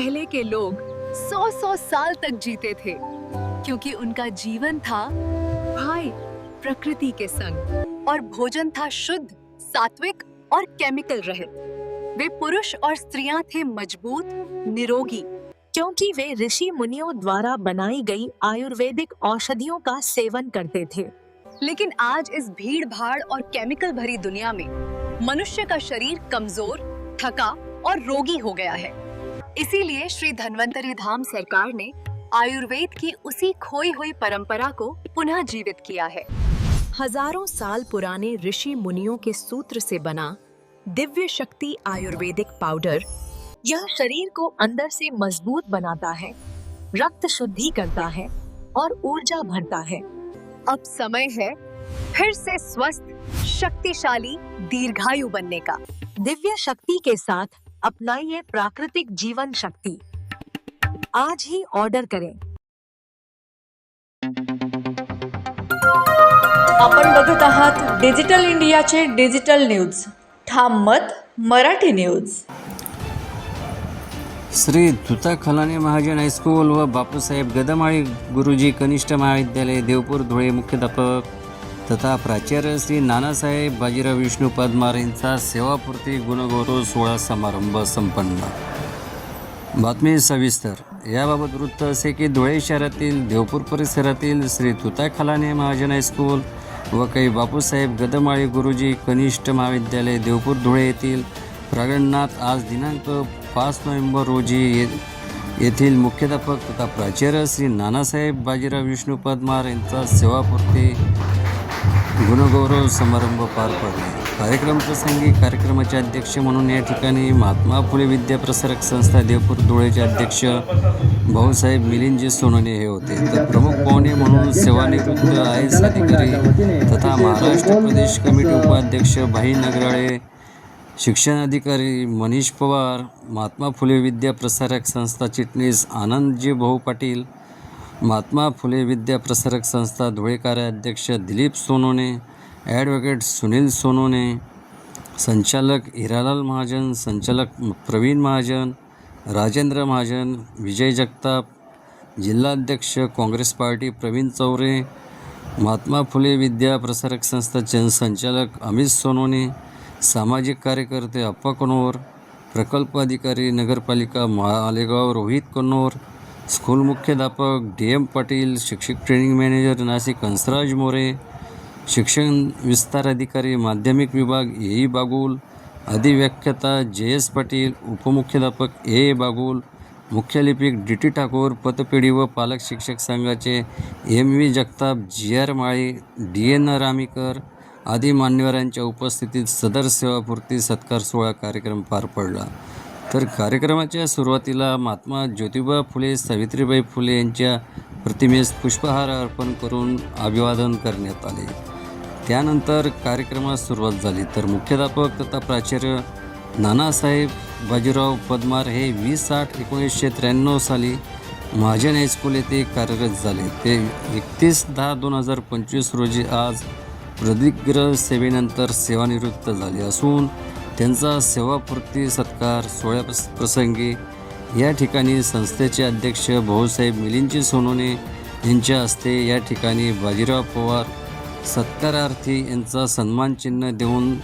पहले के लोग 100-100 साल तक जीते थे क्योंकि उनका जीवन था भाई प्रकृति के संग और भोजन था शुद्ध, सात्विक और केमिकल रहित। वे पुरुष और स्त्रियां थे मजबूत, निरोगी, क्योंकि वे ऋषि मुनियों द्वारा बनाई गई आयुर्वेदिक औषधियों का सेवन करते थे। लेकिन आज इस भीड़ भाड़ और केमिकल भरी दुनिया में मनुष्य का शरीर कमजोर, थका और रोगी हो गया है। इसीलिए श्री धन्वंतरी धाम सरकार ने आयुर्वेद की उसी खोई हुई परंपरा को पुनः जीवित किया है। हजारों साल पुराने ऋषि मुनियों के सूत्र से बना दिव्य शक्ति आयुर्वेदिक पाउडर यह शरीर को अंदर से मजबूत बनाता है, रक्त शुद्धि करता है और ऊर्जा भरता है। अब समय है फिर से स्वस्थ, शक्तिशाली, दीर्घायु बनने का। दिव्य शक्ति के साथ अपनाइए प्राकृतिक जीवन शक्ति। आज ही ऑर्डर करें। आपण बघत आहात डिजिटल इंडियाचे डिजिटल न्यूज। ठाम मत मराठी न्यूज। श्री तुता खलाने महाजन हायस्कूल व बापूसाहेब गदमाळी गुरुजी कनिष्ठ महाविद्यालय देवपूर धुळे मुख्याध्यापक तथा प्राचार्य श्री नानासाहेब बाजीराव विष्णू पदमार यांचा सेवापूर्ती गुणगौरव सोहळा समारंभ संपन्न। बातमी सविस्तर। याबाबत वृत्त असे की धुळे शहरातील देवपूर परिसरातील श्री तुता खलाने महाजन हायस्कूल व काही बापूसाहेब गदमाळी गुरुजी कनिष्ठ महाविद्यालय देवपूर धुळे येथील प्रांगणात आज दिनांक 5 नोव्हेंबर रोजी येथील मुख्याध्यापक तथा प्राचार्य श्री नानासाहेब बाजीराव विष्णू पदमार यांचा सेवापूर्ती गुणगौरव समारंभ पार पडला। कार्यक्रम प्रसंगी कार्यक्रमाचे अध्यक्ष म्हणून या ठिकाणी महात्मा फुले विद्या प्रसारक संस्था देवपूर धुळेचे अध्यक्ष भाऊसाहेब मिलिंदजी सोनवणे हे होते। तर प्रमुख पाहुणे म्हणून सेवानिवृत्त IAS अधिकारी तथा महाराष्ट्र प्रदेश कमिटी उपाध्यक्ष भाई नगराळे, शिक्षण अधिकारी मनीष पवार, महात्मा फुले विद्या प्रसारक संस्था चिटणीस आनंदजी भाऊ पाटील, महात्मा फुले विद्या प्रसारक संस्था धुळे कार्याध्यक्ष दिलीप सोनवणे, ॲडव्होकेट सुनील सोनवणे, संचालक हिरालाल महाजन, संचालक प्रवीण महाजन, राजेंद्र महाजन, विजय जगताप, जिल्हाध्यक्ष काँग्रेस पार्टी प्रवीण चौरे, महात्मा फुले विद्या प्रसारक संस्था संचालक अमित सोनवणे, सामाजिक कार्यकर्ते अप्पा कनोर, प्रकल्प अधिकारी नगरपालिका मालेगाव रोहित कन्नौर, स्कूल मुख्याध्यापक DM पाटील, शिक्षक ट्रेनिंग मॅनेजर नाशिक हंसराज मोरे, शिक्षण विस्तार अधिकारी माध्यमिक विभाग EE Bagul, अधिव्याख्याता JS Patil, उपमुख्याध्यापक AA Bagul, मुख्य लिपिक DT ठाकूर, पतपेढी व पालक शिक्षक संघाचे MV जगताप, GR माळी, DN रामीकर आदी मान्यवरांच्या उपस्थितीत सदर सेवापूर्ती सत्कार सोहळा कार्यक्रम पार पडला। तर कार्यक्रमाच्या सुरुवातीला महात्मा ज्योतिबा फुले सावित्रीबाई फुले यांच्या प्रतिमेस पुष्पहार अर्पण करून अभिवादन करण्यात आले। त्यानंतर कार्यक्रमास सुरुवात झाली। तर मुख्याध्यापक तथा प्राचार्य नानासाहेब बाजीराव पदमार हे 20/8/1993 साली महाजन हायस्कूल येथे कार्यरत झाले। ते 31/10/2025 रोजी आज प्रदीर्घ सेवेनंतर सेवानिवृत्त झाले असून त्यांचा सेवापूर्ती सत्कार सोहळ्याप्रसंगी या ठिकाणी संस्थेचे अध्यक्ष भाऊसाहेब मिलिंदजी सोनवणे यांच्या हस्ते या ठिकाणी बाजीराव पवार सत्कारार्थी यांचा सन्मानचिन्ह देऊन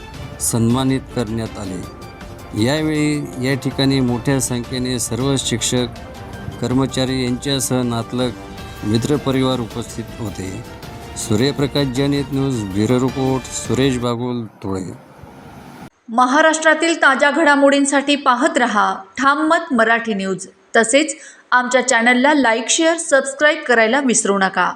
सन्मानित करण्यात आले। यावेळी या ठिकाणी मोठ्या संख्येने सर्व शिक्षक, कर्मचारी यांच्यासह नातलग मित्रपरिवार उपस्थित होते। सूर्यप्रकाश जनहित news bureau report Suresh Bagul Dhule. महाराष्ट्रातील ताज्या घडामोडींसाठी पाहत रहा ठाम मत मराठी न्यूज। तसेच आमच्या चॅनलला लाईक, शेअर, सबस्क्राईब करायला विसरू नका।